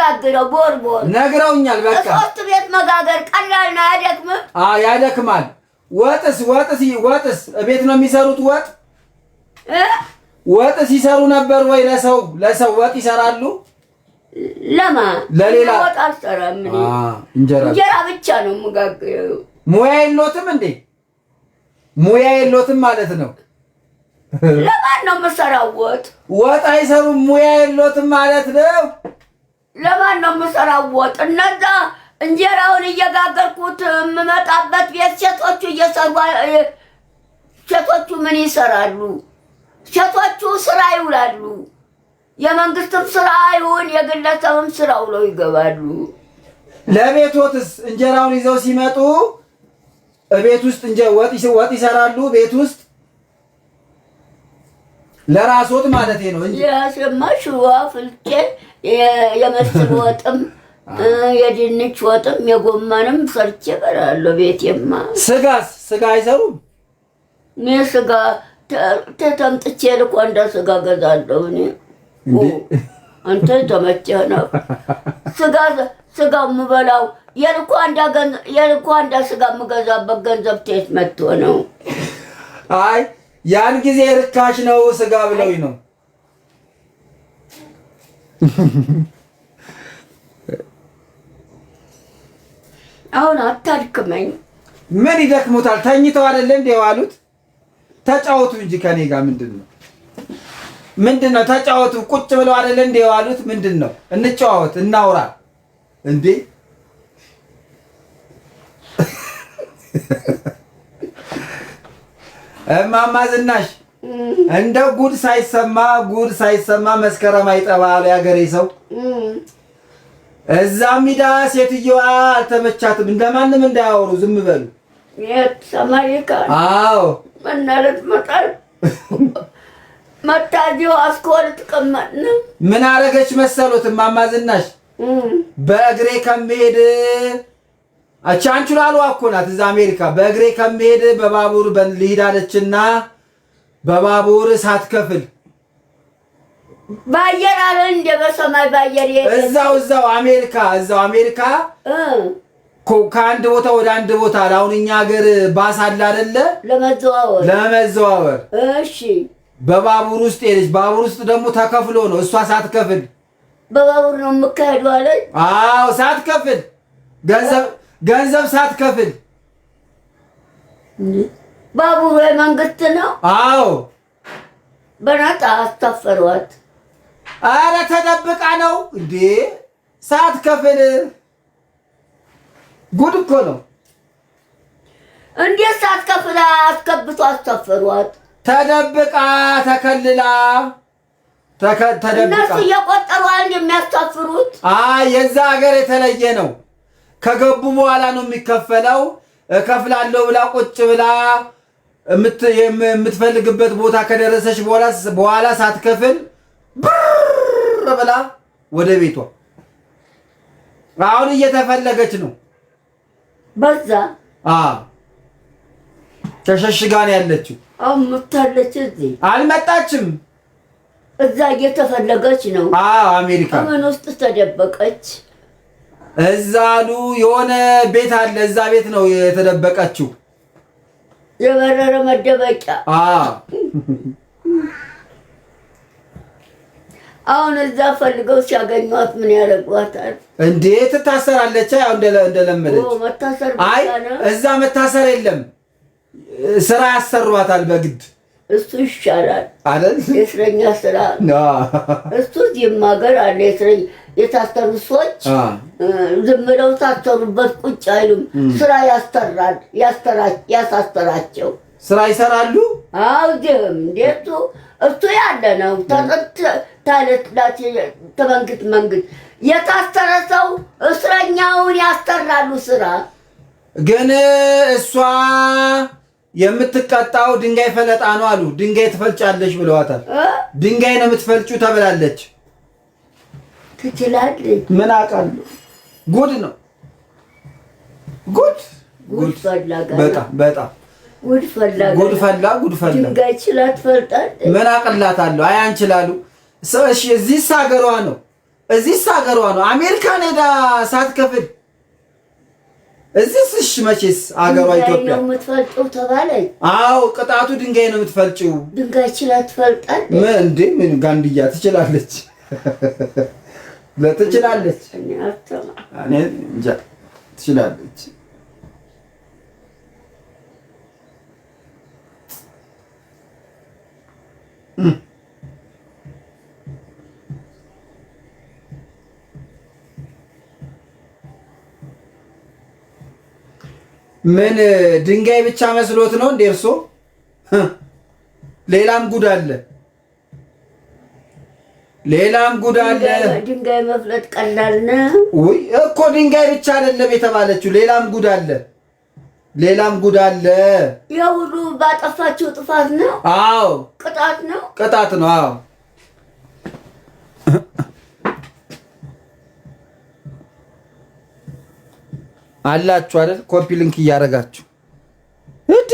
የምጋግረው ቦርቦር ነግረውኛል። በቃ ሶስት ቤት መጋገር ቀላል ነው። አያደክምም? ያደክማል። ወጥስ ቤት ነው የሚሰሩት? ወጥስ ይሰሩ ነበር ወይ? ለሰው ወጥ ይሰራሉ? ለሌላ ወጥ አልሰራም። እንጀራ ብቻ ነው የምጋግረው። ሙያ የሎትም እንዴ? ሙያ የሎትም ማለት ነው። ለማን ነው የምሰራው? ወጥ አይሰሩም። ሙያ የሎትም ማለት ነው። ለማን ነው የምሰራው ወጥ? እነዛ እንጀራውን እየጋገርኩት የምመጣበት ቤት ሴቶቹ እየሰሩ ሴቶቹ ምን ይሰራሉ? ሴቶቹ ስራ ይውላሉ። የመንግስትም ስራ ይሁን የግለሰብም ስራ ውለው ይገባሉ። ለቤቶትስ እንጀራውን ይዘው ሲመጡ ቤት ውስጥ ወጥ ይሰራሉ። ቤት ውስጥ ለራስዎት ማለት ነው እንጂ ያስማሽ ፍልቄ የመስል ወጥም የድንች ወጥም የጎመንም ሰርቼ እበላለሁ። ቤቴማ ስጋ አይሰሩም። ስጋ ተምጥቼ ልኳንዳ ስጋ ገዛለሁ እኔ። አንተ ተመቸህ ነው ስጋ የምበላው። የልኳንዳ ስጋ የምገዛበት ገንዘብ ተየት መጥቶ ነው? አይ ያን ጊዜ ርካሽ ነው ስጋ ብለውኝ ነው። አሁን አታድክመኝ። ምን ይደክሙታል? ተኝተው አይደለ እንዴ ዋሉት? ተጫወቱ እንጂ ከኔ ጋር ምንድነው? ተጫወቱ። ቁጭ ብለው አይደለ እንዴ ዋሉት? ምንድነው? እንጫወት፣ እናውራ እንዴ። እማማ ዝናሽ እንደ ጉድ ሳይሰማ መስከረም አይጠባል ያገሬ ሰው። እዛ ሚዳ ሴትዮዋ አልተመቻትም። እንደማንም እንዳያወሩ ዝም በሉ። የሰማይካ አዎ መናለት መታጂው አስኮል ተቀመጥን። ምን አረገች መሰሎት እማማ ዝናሽ? በእግሬ ከመሄድ አቻንቹላሉ አኮናት እዛ አሜሪካ በእግሬ ከመሄድ በባቡር ልሂድ አለችና በባቡር ሳትከፍል ባየር አለ እንደ በሰማይ ባየር እዛው አሜሪካ ከአንድ ቦታ ወደ አንድ ቦታ አሁን እኛ ሀገር ባስ አለ አይደለ? ለመዘዋወር እሺ። በባቡር ውስጥ ሄደች። ባቡር ውስጥ ደግሞ ተከፍሎ ነው። እሷ ሳትከፍል በባቡር ነው የምትሄደው አለች። አዎ ሳትከፍል ገንዘብ ሳትከፍል። ባቡሩ የመንግስት ነው? አዎ በነፃ አስተፈሯት። አረ ተደብቃ ነው እንዴ? ሳትከፍል። ጉድ እኮ ነው። እንዴት ሳትከፍል አስከብቶ አስተፈሯት? ተደብቃ ተከልላ ተደብቃ። እነሱ እየቆጠሩ የሚያስተፍሩት። የዛ ሀገር የተለየ ነው። ከገቡ በኋላ ነው የሚከፈለው። እከፍላለሁ ብላ ቁጭ ብላ የምትፈልግበት ቦታ ከደረሰች በኋላ ሳትከፍል ብር ብላ ወደ ቤቷ። አሁን እየተፈለገች ነው። በዛ ተሸሽጋ ነው ያለችው። አሁን መታለች። እዚህ አልመጣችም። እዛ እየተፈለገች ነው። አሜሪካ ምን ውስጥ ተደበቀች? እዛ አሉ የሆነ ቤት አለ። እዛ ቤት ነው የተደበቀችው። የበረረ መደበቂያ። አሁን እዛ ፈልገው ሲያገኟት ምን ያደርጓታል? እንዴት ትታሰራለች? ያው እንደለመደች። አይ እዛ መታሰር የለም፣ ስራ ያሰሯታል በግድ። እሱ ይሻላል አይደል? የእስረኛ ስራ። እሱ እዚህም ሀገር አለ የታሰሩ ሰዎች ዝም ብለው ታሰሩበት ቁጭ አይሉም። ስራ ያሳሰራቸው ስራ ይሰራሉ። እዚህም እንዴቱ እሱ ያለ ነው። መንግስት የታሰረ ሰው እስረኛውን ያሰራሉ ስራ። ግን እሷ የምትቀጣው ድንጋይ ፈለጣ ነው አሉ። ድንጋይ ትፈልጫለሽ ብለዋታል። ድንጋይ ነው የምትፈልጩ ተብላለች። ትችላለች። ምን አውቃለሁ። ጉድ ነው ጉድ በጣም ጉድ ፈላ። ድንጋይ ችላ ትፈልጣለች። ምን አቅላታለሁ? አይ አንችላሉ። እሺ እዚህ ሀገሯ ነው። እዚህስ ሀገሯ ነው። አሜሪካን ሄዳ ሳትከፍል እዚህስ እሺ፣ መቼስ ሀገሯ ኢትዮጵያ ነው የምትፈልጪው ተባለኝ። አዎ ቅጣቱ ድንጋይ ነው የምትፈልጪው። ድንጋይ ችላ ትፈልጣለች። ምን እንዴ? ምን ጋንድያ ትችላለች? ለትችላለች። እኔ እንጃ ትችላለች። ምን ድንጋይ ብቻ መስሎት ነው እንዴ እርሶ? ሌላም ጉድ አለ፣ ሌላም ጉድ አለ። ድንጋይ መፍለጥ ቀላል ነው? ውይ እኮ ድንጋይ ብቻ አይደለም የተባለችው፣ ሌላም ጉድ አለ፣ ሌላም ጉድ አለ። የሁሉ ባጠፋችው ጥፋት ነው። አዎ ቅጣት ነው፣ ቅጣት ነው። አዎ አላችሁ አይደል? ኮፒ ሊንክ እያደረጋችሁ እንዴ